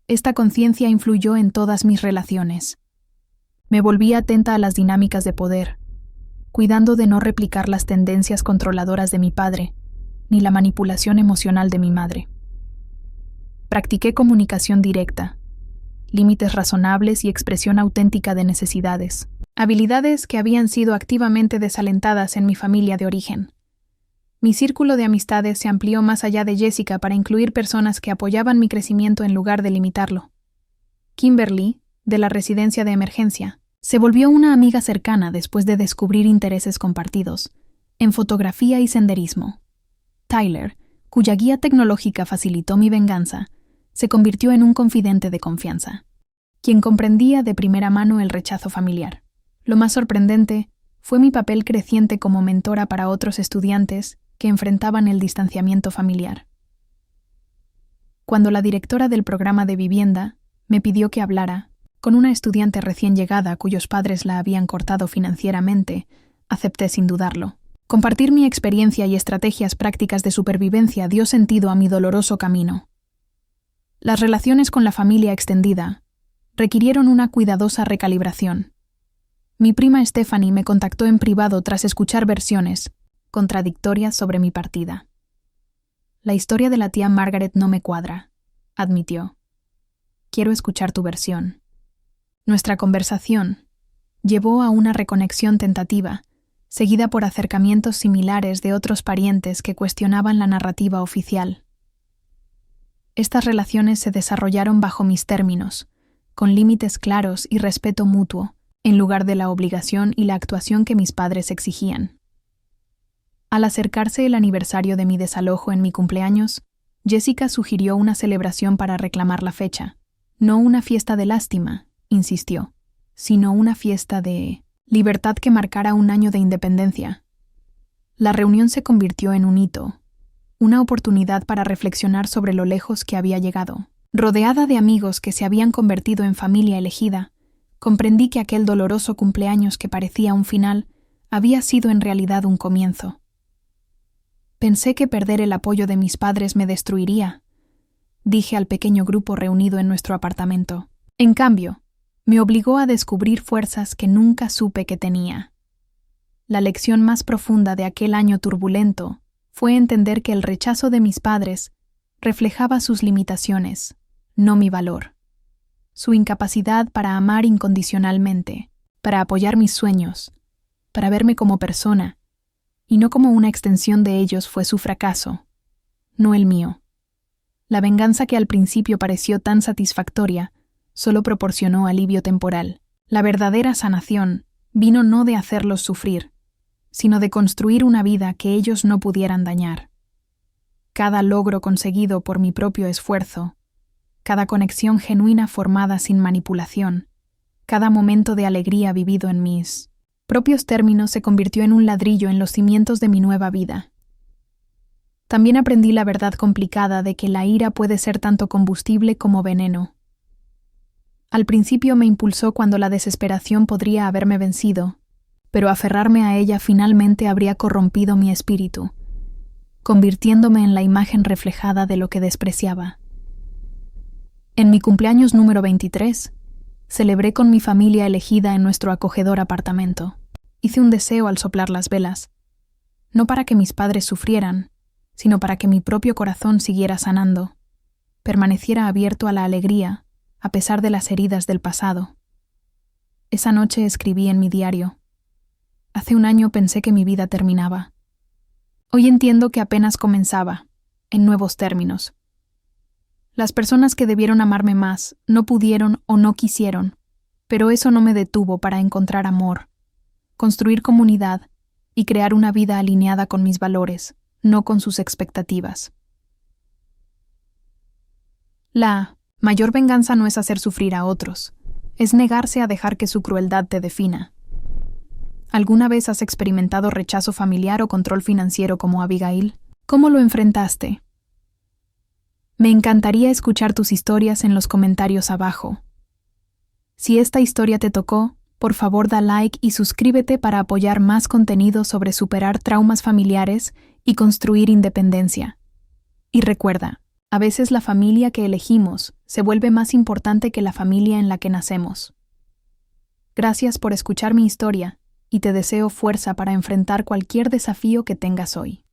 Esta conciencia influyó en todas mis relaciones. Me volví atenta a las dinámicas de poder, cuidando de no replicar las tendencias controladoras de mi padre, ni la manipulación emocional de mi madre. Practiqué comunicación directa, límites razonables y expresión auténtica de necesidades, habilidades que habían sido activamente desalentadas en mi familia de origen. Mi círculo de amistades se amplió más allá de Jessica para incluir personas que apoyaban mi crecimiento en lugar de limitarlo. Kimberly, de la residencia de emergencia, se volvió una amiga cercana después de descubrir intereses compartidos, en fotografía y senderismo. Tyler, cuya guía tecnológica facilitó mi venganza, se convirtió en un confidente de confianza, quien comprendía de primera mano el rechazo familiar. Lo más sorprendente fue mi papel creciente como mentora para otros estudiantes que enfrentaban el distanciamiento familiar. Cuando la directora del programa de vivienda me pidió que hablara con una estudiante recién llegada cuyos padres la habían cortado financieramente, acepté sin dudarlo. Compartir mi experiencia y estrategias prácticas de supervivencia dio sentido a mi doloroso camino. Las relaciones con la familia extendida requirieron una cuidadosa recalibración. Mi prima Stephanie me contactó en privado tras escuchar versiones contradictorias sobre mi partida. La historia de la tía Margaret no me cuadra, admitió. Quiero escuchar tu versión. Nuestra conversación llevó a una reconexión tentativa, seguida por acercamientos similares de otros parientes que cuestionaban la narrativa oficial. Estas relaciones se desarrollaron bajo mis términos, con límites claros y respeto mutuo, en lugar de la obligación y la actuación que mis padres exigían. Al acercarse el aniversario de mi desalojo en mi cumpleaños, Jessica sugirió una celebración para reclamar la fecha. No una fiesta de lástima, insistió, sino una fiesta de libertad que marcara un año de independencia. La reunión se convirtió en un hito, una oportunidad para reflexionar sobre lo lejos que había llegado. Rodeada de amigos que se habían convertido en familia elegida, comprendí que aquel doloroso cumpleaños que parecía un final había sido en realidad un comienzo. Pensé que perder el apoyo de mis padres me destruiría, dije al pequeño grupo reunido en nuestro apartamento. En cambio, me obligó a descubrir fuerzas que nunca supe que tenía. La lección más profunda de aquel año turbulento fue entender que el rechazo de mis padres reflejaba sus limitaciones, no mi valor. Su incapacidad para amar incondicionalmente, para apoyar mis sueños, para verme como persona, y no como una extensión de ellos fue su fracaso, no el mío. La venganza que al principio pareció tan satisfactoria solo proporcionó alivio temporal. La verdadera sanación vino no de hacerlos sufrir, sino de construir una vida que ellos no pudieran dañar. Cada logro conseguido por mi propio esfuerzo, cada conexión genuina formada sin manipulación, cada momento de alegría vivido en mis propios términos se convirtió en un ladrillo en los cimientos de mi nueva vida. También aprendí la verdad complicada de que la ira puede ser tanto combustible como veneno. Al principio me impulsó cuando la desesperación podría haberme vencido, pero aferrarme a ella finalmente habría corrompido mi espíritu, convirtiéndome en la imagen reflejada de lo que despreciaba. En mi cumpleaños número 23, celebré con mi familia elegida en nuestro acogedor apartamento. Hice un deseo al soplar las velas, no para que mis padres sufrieran, sino para que mi propio corazón siguiera sanando, permaneciera abierto a la alegría, a pesar de las heridas del pasado. Esa noche escribí en mi diario: hace un año pensé que mi vida terminaba. Hoy entiendo que apenas comenzaba, en nuevos términos. Las personas que debieron amarme más no pudieron o no quisieron, pero eso no me detuvo para encontrar amor, construir comunidad y crear una vida alineada con mis valores, no con sus expectativas. La mayor venganza no es hacer sufrir a otros, es negarse a dejar que su crueldad te defina. ¿Alguna vez has experimentado rechazo familiar o control financiero como Abigail? ¿Cómo lo enfrentaste? Me encantaría escuchar tus historias en los comentarios abajo. Si esta historia te tocó, por favor da like y suscríbete para apoyar más contenido sobre superar traumas familiares y construir independencia. Y recuerda, a veces la familia que elegimos se vuelve más importante que la familia en la que nacemos. Gracias por escuchar mi historia y te deseo fuerza para enfrentar cualquier desafío que tengas hoy.